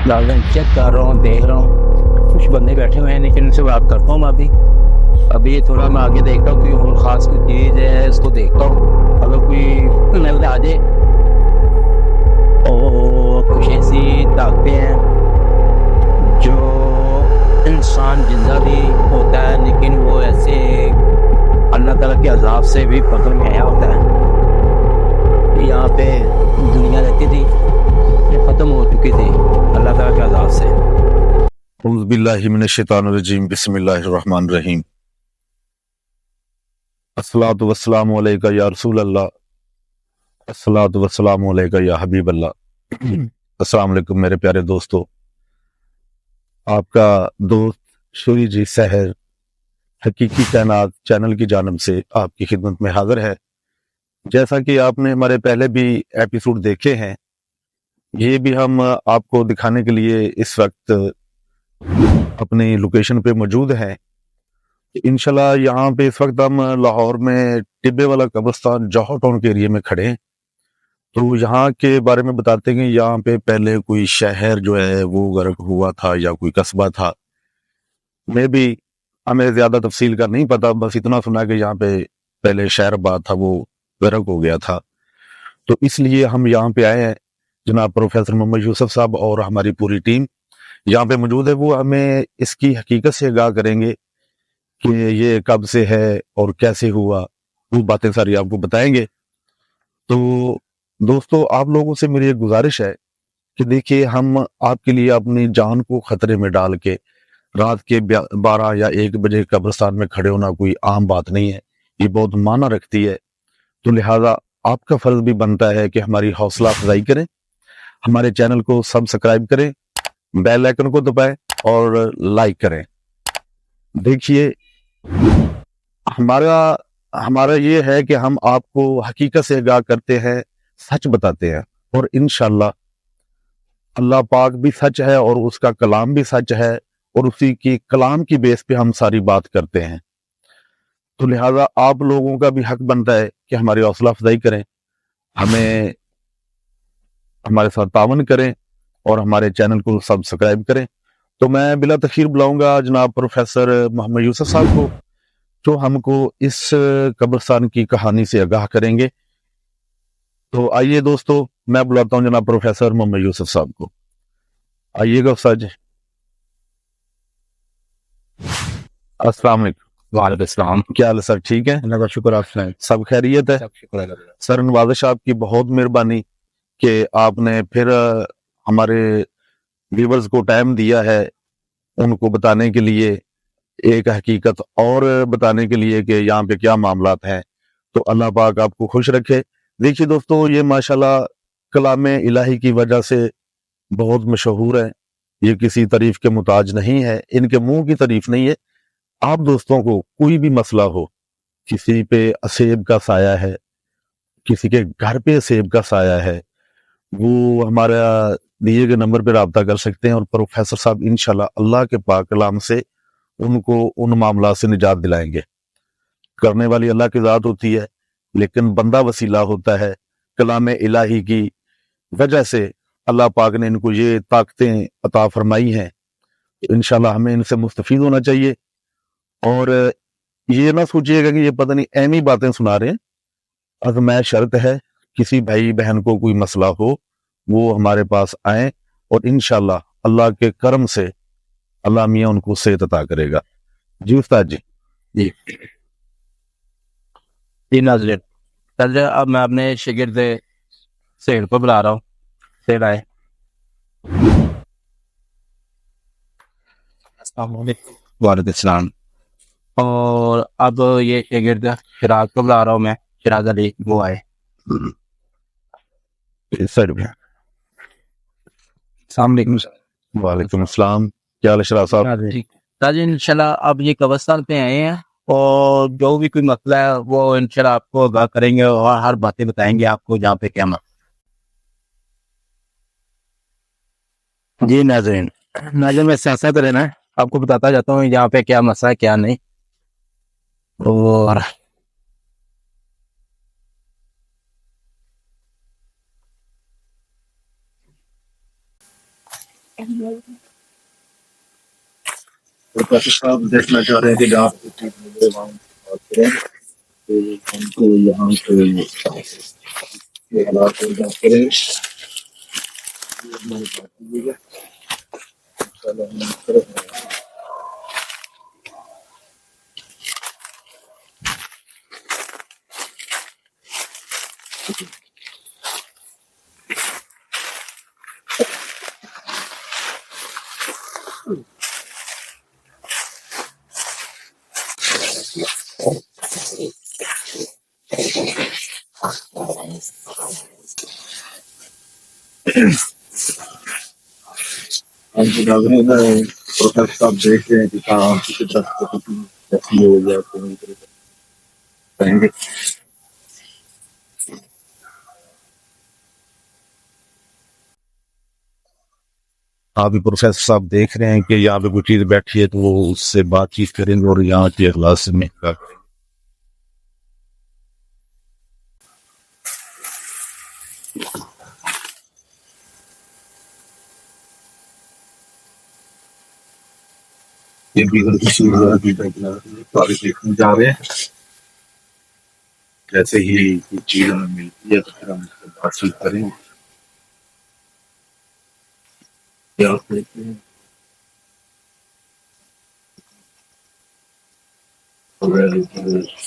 ناظرین چیک کر رہا ہوں، دیکھ رہا ہوں کچھ بندے بیٹھے ہوئے ہیں لیکن ان سے بات کرتا ہوں میں ابھی تھوڑا میں آگے دیکھتا ہوں کوئی اور خاص کوئی چیز ہے اس کو دیکھتا ہوں، اگر کوئی نظر آ جائے اور کچھ ایسی طاقتیں ہیں جو انسان زندہ بھی ہوتا ہے لیکن وہ ایسے اللہ تعالیٰ کے عذاب سے بھی پکڑ میں آیا ہوتا ہے. یہاں پہ دنیا رہتی تھی یہ ختم ہو چکی تھی اللہ تعالیٰ کے عذاب سے. اعوذ باللہ من الشیطان الرجیم بسم اللہ الرحمن الرحیم. الصلاۃ والسلام علیکہ یا رسول اللہ، الصلاۃ والسلام علیکہ یا حبیب اللہ. السلام علیکم میرے پیارے دوستو، آپ کا دوست شوری جی سحر حقیقی کائنات چینل کی جانب سے آپ کی خدمت میں حاضر ہے. جیسا کہ آپ نے ہمارے پہلے بھی ایپیسوڈ دیکھے ہیں، یہ بھی ہم آپ کو دکھانے کے لیے اس وقت اپنی لوکیشن پہ موجود ہیں. انشاءاللہ یہاں پہ اس وقت ہم لاہور میں ٹبے والا قبرستان جوہر ٹاؤن کے ایریے میں کھڑے ہیں. تو یہاں کے بارے میں بتاتے ہیں کہ یہاں پہ پہلے کوئی شہر جو ہے وہ غرق ہوا تھا یا کوئی قصبہ تھا. میں بھی ہمیں زیادہ تفصیل کا نہیں پتا، بس اتنا سنا کہ یہاں پہ پہلے شہر آباد تھا وہ غرق ہو گیا تھا. تو اس لیے ہم یہاں پہ آئے ہیں. جناب پروفیسر محمد یوسف صاحب اور ہماری پوری ٹیم یہاں پہ موجود ہے، وہ ہمیں اس کی حقیقت سے آگاہ کریں گے کہ یہ کب سے ہے اور کیسے ہوا، وہ باتیں ساری آپ کو بتائیں گے. تو دوستو آپ لوگوں سے میری ایک گزارش ہے کہ دیکھیے ہم آپ کے لیے اپنی جان کو خطرے میں ڈال کے رات کے 12 یا 1 بجے قبرستان میں کھڑے ہونا کوئی عام بات نہیں ہے، یہ بہت معنی رکھتی ہے. تو لہٰذا آپ کا فرض بھی بنتا ہے کہ ہماری حوصلہ افزائی کریں، ہمارے چینل کو سبسکرائب کریں، بیل آئیکن کو دبائیں اور لائک کریں. دیکھیے ہمارا یہ ہے کہ ہم آپ کو حقیقت سے آگاہ کرتے ہیں، سچ بتاتے ہیں، اور انشاءاللہ اللہ پاک بھی سچ ہے اور اس کا کلام بھی سچ ہے، اور اسی کی کلام کی بیس پہ ہم ساری بات کرتے ہیں. تو لہٰذا آپ لوگوں کا بھی حق بنتا ہے کہ ہماری حوصلہ افزائی کریں، ہمیں ہمارے ساتھ تعاون کریں اور ہمارے چینل کو سبسکرائب کریں. تو میں بلا تاخیر بلاؤں گا جناب پروفیسر محمد یوسف صاحب کو، جو ہم کو اس قبرستان کی کہانی سے آگاہ کریں گے. تو آئیے دوستو، میں بلاتا ہوں جناب پروفیسر محمد یوسف صاحب کو. آئیے گا استاد جی. السلام علیکم. وعلیکم السلام. کیا حال ہے سر؟ ٹھیک ہے؟ اللہ کا شکر، آپ سنائیں. سب خیریت ہے؟ سب شکر اللہ کا. سر نوازش آپ کی بہت مہربانی کہ آپ نے پھر ہمارے ویورز کو ٹائم دیا ہے ان کو بتانے کے لیے ایک حقیقت اور بتانے کے لیے کہ یہاں پہ کیا معاملات ہیں. تو اللہ پاک آپ کو خوش رکھے. دیکھیے دوستو، یہ ماشاءاللہ کلام الہی کی وجہ سے بہت مشہور ہے، یہ کسی تعریف کے محتاج نہیں ہے، ان کے منہ کی تعریف نہیں ہے. آپ دوستوں کو کوئی بھی مسئلہ ہو، کسی پہ اسیب کا سایہ ہے، کسی کے گھر پہ اسیب کا سایہ ہے، وہ ہمارا دیے گئے نمبر پہ رابطہ کر سکتے ہیں، اور پروفیسر صاحب انشاءاللہ اللہ کے پاک کلام سے ان کو ان معاملات سے نجات دلائیں گے. کرنے والی اللہ کی ذات ہوتی ہے لیکن بندہ وسیلہ ہوتا ہے. کلام الہی کی وجہ سے اللہ پاک نے ان کو یہ طاقتیں عطا فرمائی ہیں. انشاءاللہ ہمیں ان سے مستفید ہونا چاہیے، اور یہ نہ سوچیے گا کہ یہ پتہ نہیں اہمی باتیں سنا رہے ہیں. ازمائش شرط ہے، کسی بھائی بہن کو کوئی مسئلہ ہو وہ ہمارے پاس آئیں، اور انشاءاللہ اللہ کے کرم سے اللہ میاں ان کو صحت عطا کرے گا. جی استاد جی. جی ناظرین، چل اب میں اپنے شاگرد سہیل کو بلا رہا ہوں. سہیل آئے. السلام علیکم. وعلیکم السلام. اور اب یہ شاگرد شراز کو بلا رہا ہوں میں، شراز علی، وہ آئے. السلام علیکم. وعلیکم السلام. کیا حال ہے شراز صاحب؟ تاجی انشاءاللہ اب یہ قبرستان پہ آئے ہیں، اور جو بھی کوئی مسئلہ ہے وہ انشاءاللہ آپ کو آگاہ کریں گے اور ہر باتیں بتائیں گے آپ کو جہاں پہ کیا مسئلہ. جی ناظرین میں سیاست رہنا ہے، آپ کو بتاتا جاتا ہوں یہاں پہ کیا مسئلہ ہے کیا نہیں. اور پروفیسر صاحب دیکھنا چاہ رہے ہیں کہ جہاں پہ بات کریں تو ہم کو یہاں کے حالات کو جانچ کریں گے. ہم کو ناظرین پروفیسر صاحب دیکھ رہے ہیں کہ کہاں کسی طرح کیسی ہو گیا کہیں گے. آپ بھی پروفیسر صاحب دیکھ رہے ہیں کہ یہاں پہ کوئی چیز بیٹھی ہے تو وہ اس سے بات چیت کریں گے اور یہاں کے اخلاص میں دیکھنے جا رہے ہیں. جیسے ہی کوئی چیز ہمیں ملتی ہے تو پھر ہم اس سے بات چیت کریں گے. کیا آپ دیکھتے ہیں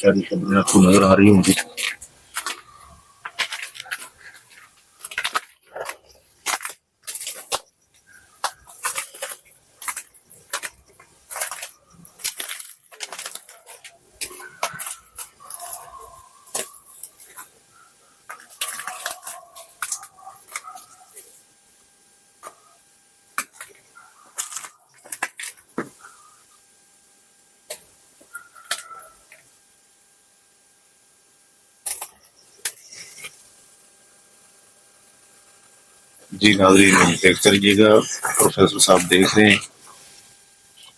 ساری خبریں آپ کو نظر آ رہی ہوں گی. جی ناظرین دیکھتے رہیے گا پروفیسر صاحب دیکھ رہے ہیں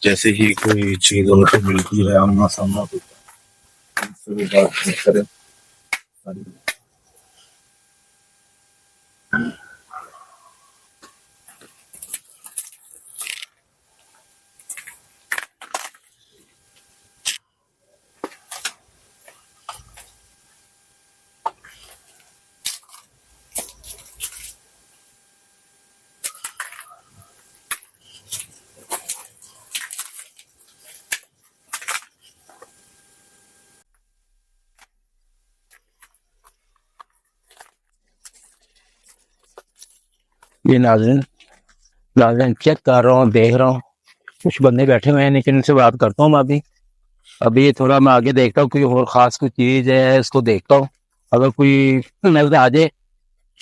جیسے ہی کوئی چیز ان کو ملتی ہے آمنا سامنا بات کریں. یہ ناظرین چیک کر رہا ہوں، دیکھ رہا ہوں کچھ بندے بیٹھے ہوئے ہیں لیکن ان سے بات کرتا ہوں میں ابھی تھوڑا میں آگے دیکھتا ہوں کوئی اور خاص کوئی چیز ہے اس کو دیکھتا ہوں. اگر کوئی نظر آ جائے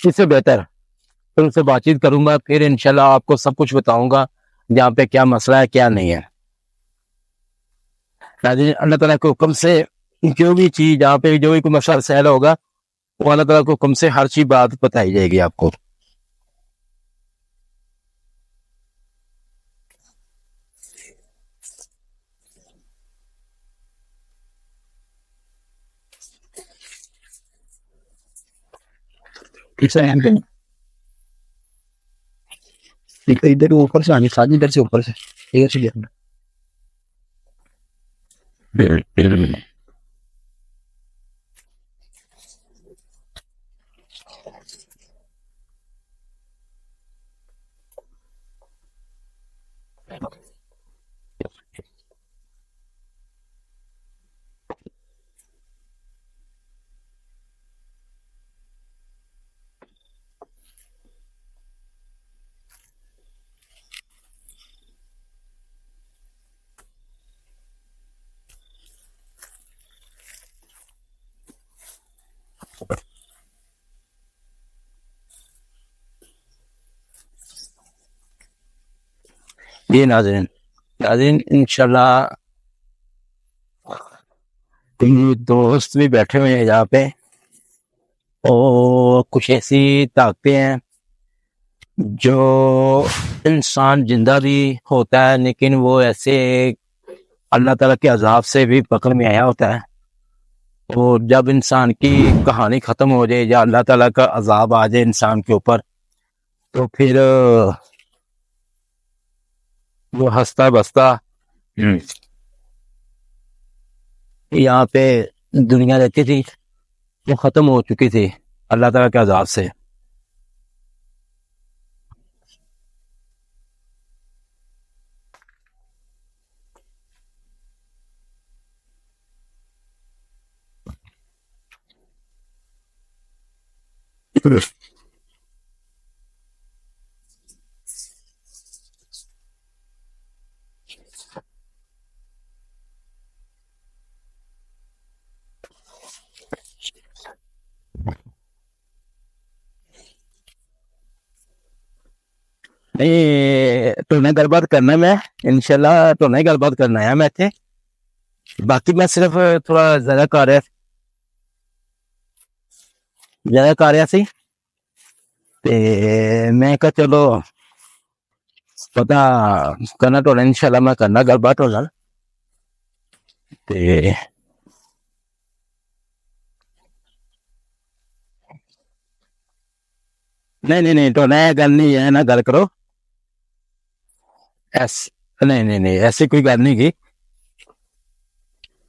اس سے بہتر پھر ان سے بات چیت کروں گا. پھر انشاءاللہ آپ کو سب کچھ بتاؤں گا جہاں پہ کیا مسئلہ ہے کیا نہیں ہے. ناظرین اللہ تعالیٰ کے حکم سے جو بھی چیز جہاں پہ جو بھی کوئی مسئلہ سہل ہوگا وہ اللہ تعالیٰ کے حکم سے ہر چیز بات بتائی جائے گی آپ کو. ادھر اوپر سے آنی ساتھ ادھر سے اوپر سے ادھر سے دیکھنا. یہ ناظرین انشاءاللہ دوست بھی بیٹھے ہوئے ہیں یہاں پہ اور کچھ ایسی طاقتیں ہیں جو انسان زندہ بھی ہوتا ہے لیکن وہ ایسے اللہ تعالیٰ کے عذاب سے بھی پکڑ میں آیا ہوتا ہے. اور جب انسان کی کہانی ختم ہو جائے یا اللہ تعالیٰ کا عذاب آ جائے انسان کے اوپر تو پھر وہ ہنستا بستا یہاں پہ دنیا رہتی تھی وہ ختم ہو چکی تھی اللہ تعالیٰ کے عذاب سے. نہیں تو نے گل بات کرنا میں انشاءاللہ تو نہیں گل بات کرنا ہے میں اتنے باقی میں صرف تھوڑا زیادہ کر رہا سی تے میں کہا چلو پتا کرنا تو انشاءاللہ میں کرنا گل بات ہو تے نہیں تو نہ گل نہیں ہے نہ گل کرو نہیں ایسی کوئی گل نہیں کی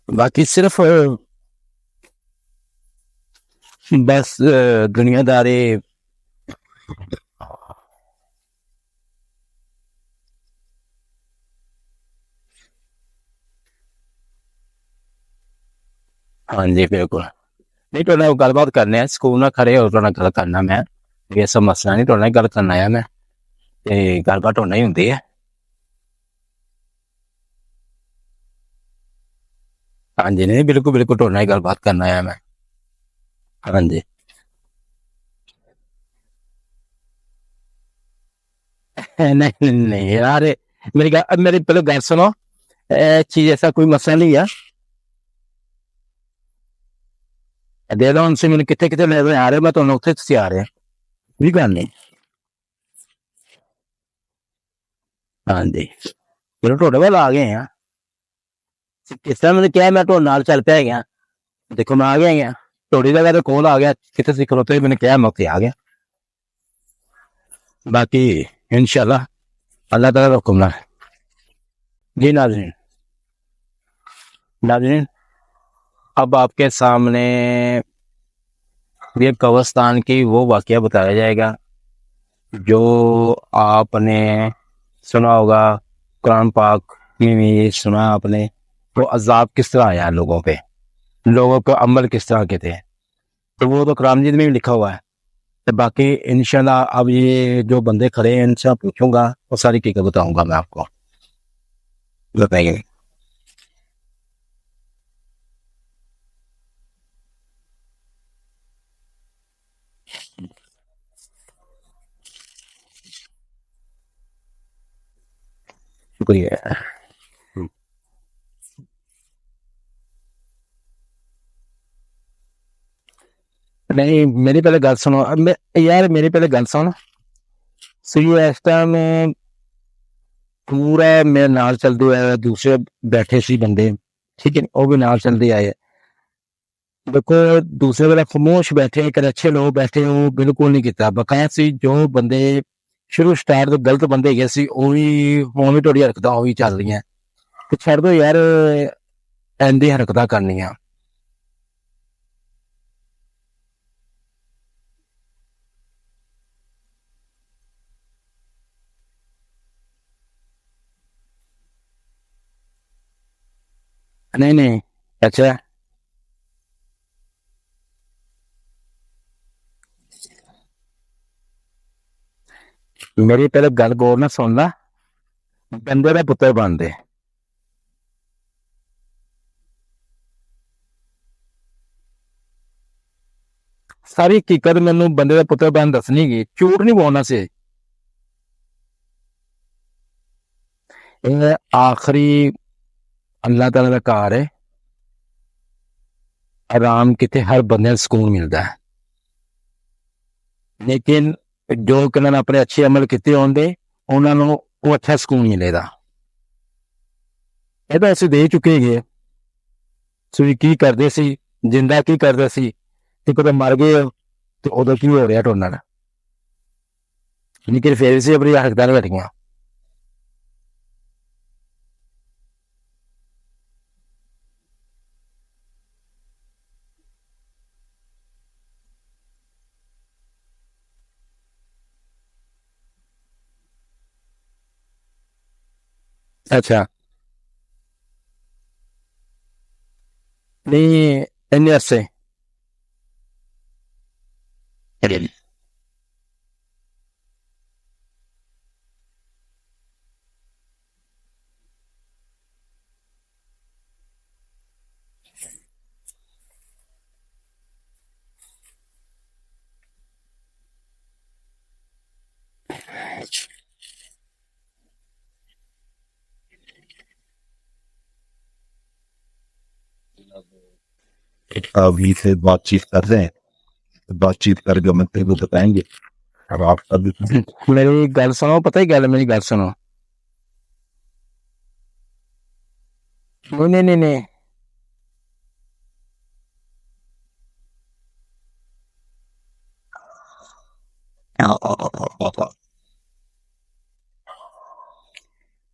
باقی صرف بس دنیا داری ہاں جی بالکل نہیں تو گل بات کرنے سکول نہ کھڑے ہو تو گل کرنا میں یہ سب مسئلہ نہیں تو گل کرنا ہے میں گل بات ہونا ہی ہوں ہاں جی نہیں بالکل تو گل بات کرنا ہے میں ہاں جی نہیں یار میری پہلے گل سنو چیز ایسا کوئی مسئلہ نہیں ہے دے دو ان سے میرے کتنے لے آ رہے میں تو اتنے آ رہے ہیں کوئی گل نہیں ہاں جی چلو ٹوڈے وال آ گئے ہیں کس طرح میں کیا میں تو نال چل پیا گیا دیکھو میں آ گیا گیا ٹوڑی جگہ تو کول آ گیا کتنے سی کھلوتے میں نے کیا میں اتنے آ گیا باقی انشاءاللہ اللہ تعالیٰ کا حکم نہ جی ناظرین اب آپ کے سامنے یہ قبرستان کی وہ واقعہ بتایا جائے گا جو آپ نے سنا ہوگا قرآن پاک میں بھی سنا آپ نے وہ عذاب کس طرح آیا لوگوں پہ لوگوں کو عمل کس طرح کے تھے تو وہ تو قرآن مجید میں بھی لکھا ہوا ہے تو باقی انشاءاللہ اب یہ جو بندے کھڑے ہیں ان سے پوچھوں گا وہ ساری حقیقت بتاؤں گا میں آپ کو بتائیے شکریہ نہیں میری پہلے گل سنو یار میری پہلے گل سن سو اس ٹائم پورا میرے نال چلتے ہوئے دوسرے بیٹھے سی بندے ٹھیک ہے وہ بھی نال چلتے آئے دیکھو دوسرے والا خاموش بیٹھے کر اچھے لوگ بیٹھے وہ بالکل نہیں کیتا بقایا سی جو بندے شروع سٹارٹ تو غلط بندے گئے سی وہ بھی تھوڑی حرکتیں وہ بھی چل رہی ہیں تو چھڑ دو یار ایندی حرکتیں کرنی نہیں اچھا میری پہلے گل غور نہ سننا بندے کا پتر بنتے ساری حقیقت مینوں بندے کا پتر بن دسنی گی جھوٹ نہیں بولنا سے آخری اللہ تعالیٰ کا کار ہے آرام کتنے ہر بندے سکون ملتا ہے لیکن جو کہ اپنے اچھے عمل کیتے ہوندے انہوں وہ اچھا سکون ملے گا یہ تو ایسے دے چکے گئے سوئی کی کرتے سی زندہ کی کرتے سی کہ کدے مر گئے تو ادو کی ہو رہا ٹورنا لیکن پھر سے اپنی حقدار بیٹھ گیا اچھا نہیں انی عرصے ابھی سے بات چیت کر رہے ہیں, بات چیت کر کے میں تیرے کو بتائیں گے. اب آپ ابھی میری گل سنو, پتہ ہی گل ہے, میری گل سنو. نہیں نہیں نہیں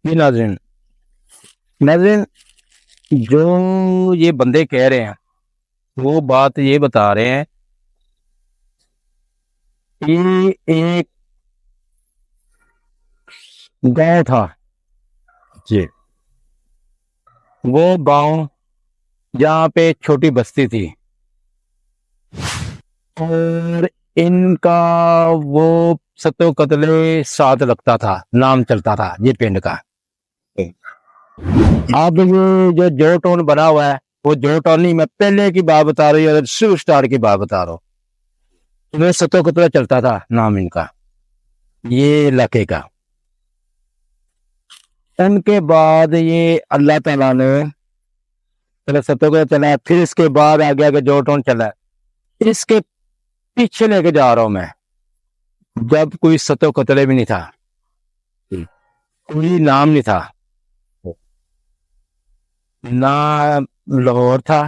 نہیں ناظرین, ناظرین جو یہ بندے کہہ رہے ہیں وہ بات یہ بتا رہے ہیں کہ ایک گاؤں تھا, جی وہ گاؤں جہاں پہ چھوٹی بستی تھی, اور ان کا وہ ستو قتلے ساتھ لگتا تھا, نام چلتا تھا یہ پنڈ کا. اب یہ جو ٹون بنا ہوا ہے وہ جو ٹون نہیں, میں پہلے کی بات بتا رہی ہوں, شروع سٹارٹ کی بات بتا رہا ہوں. انہیں ستو قتلہ چلتا تھا نام ان کا, یہ علاقے کا. ان کے بعد یہ اللہ تعالیٰ نے پہلے ستو قتلہ چلا, پھر اس کے بعد آگے آگے جو ٹون چلا. اس کے پیچھے لے کے جا رہا ہوں میں, جب کوئی ستو قتلے بھی نہیں تھا, کوئی نام نہیں تھا, نہ لاہور تھا,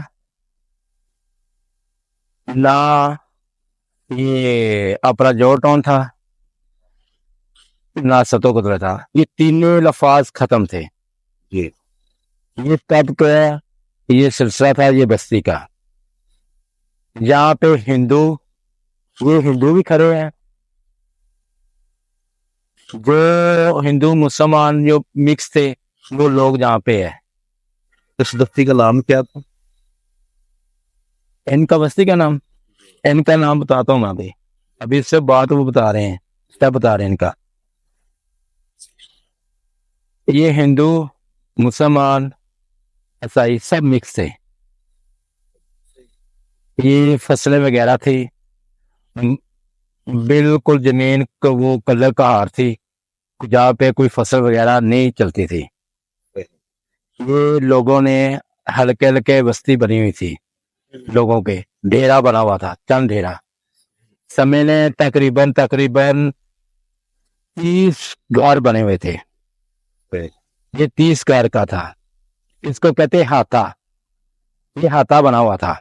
نہ یہ اپنا جو ٹاؤن تھا, نہ ستو قتلہ تھا. یہ تینوں لفاظ ختم تھے. جی یہ تب کا یہ سلسلہ تھا یہ بستی کا, جہاں پہ ہندو, یہ ہندو بھی کھڑے ہیں, جو ہندو مسلمان جو مکس تھے وہ لوگ جہاں پہ ہے. اس بستی کا نام کیا تھا؟ ان کا بستی کا نام, ان کا نام بتاتا ہوں میں ابھی اس سے بات وہ بتا رہے ہیں, کیا بتا رہے ہیں ان کا. یہ ہندو مسلمان عیسائی سب مکس تھے. یہ فصلیں وغیرہ تھی, بالکل زمین کو وہ کلر کا ہار تھی, جہاں پہ کوئی فصل وغیرہ نہیں چلتی تھی. یہ لوگوں نے ہلکے ہلکے بستی بنی ہوئی تھی, لوگوں کے ڈیرا بنا ہوا تھا, چند ڈیرا. سمے نے تقریباً 30 گھر بنے ہوئے تھے. یہ 30 گھر کا تھا. اس کو کہتے ہاتھا, یہ ہاتھا بنا ہوا تھا.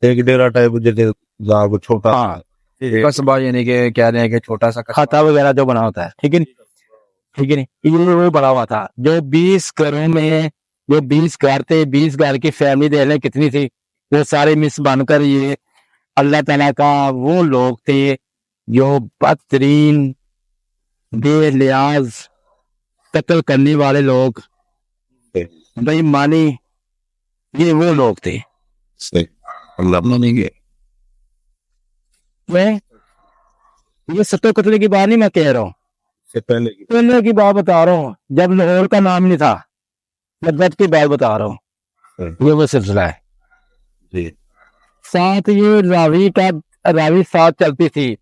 ایک ڈیرا ٹائپ جیسے چھوٹا, ہاں قصبہ, یعنی کہ کہہ رہے ہیں کہ چھوٹا سا ہاتھا وغیرہ جو بنا ہوتا ہے, ٹھیک ہے نہیں, ٹھیک ہے نہیں, یہ وہ بنا ہوا تھا. جو 20 گھروں میں, جو 20 گھر تھے, 20 گھر کی فیملی دیکھ لیں کتنی تھی, وہ سارے مس بن کر یہ اللہ تعالیٰ کا وہ لوگ تھے جو بدترین بے لحاظ قتل کرنے والے لوگ, بھائی مانی, یہ وہ لوگ تھے. اللہ نہیں گے. میں یہ ستو قتل کی بات نہیں میں کہہ رہا ہوں, سے پہلے کی پہلے کی بات بتا رہا ہوں, جب لاہور کا نام نہیں تھا, جب کی بات بتا رہا ہوں. یہ وہ سلسلہ ہے. جی ساتھ یہ راوی ساتھ چلتی تھی,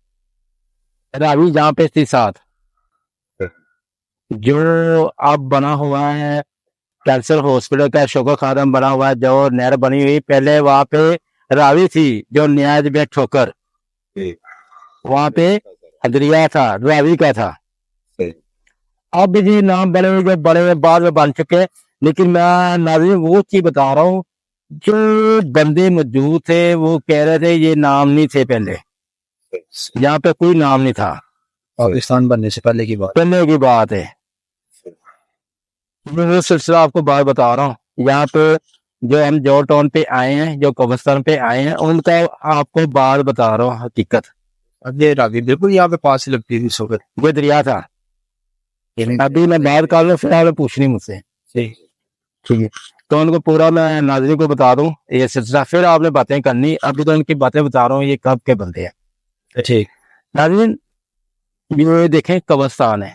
راوی جہاں پہ تھی ساتھ, جو اب بنا ہوا ہے کینسر ہاسپٹل کا شوکر خادم بنا ہوا ہے, جو نہر بنی ہوئی, پہلے وہاں پہ راوی تھی جو نیاز بے ٹھوکر, وہاں پہ حدریہ تھا, راوی کا تھا. اب یہ نام بنے ہوئے, جو بڑے ہوئے بعد میں بن چکے, لیکن میں ناظرین وہ چیز بتا رہا ہوں, جو بندے موجود تھے وہ کہہ رہے تھے یہ نام نہیں تھے پہلے, یہاں پہ کوئی نام نہیں تھا, پاکستان بننے سے پہلے کی بات. پہلے کی بات ہے. وہ سلسلہ آپ کو بات بتا رہا ہوں. یہاں پہ جو ہم جو ٹاؤن پہ آئے ہیں, جو قبرستان پہ آئے ہیں, ان کا آپ کو بات بتا رہا ہوں حقیقت. یہ راوی بالکل یہاں پہ پاس ہی لگتی تھی اس وقت. وہ دریا تھا. ابھی میں بات کر لوں, فی الحال پوچھنی مجھ سے, ٹھیک ہے، تو ان کو پورا میں ناظرین کو بتا دوں یہ سلسلہ، پھر آپ نے باتیں کرنی. ابھی تو ان کی باتیں بتا رہا ہوں یہ کب کے بندے ہیں. ٹھیک. ناظرین یہ دیکھیں قبرستان ہے،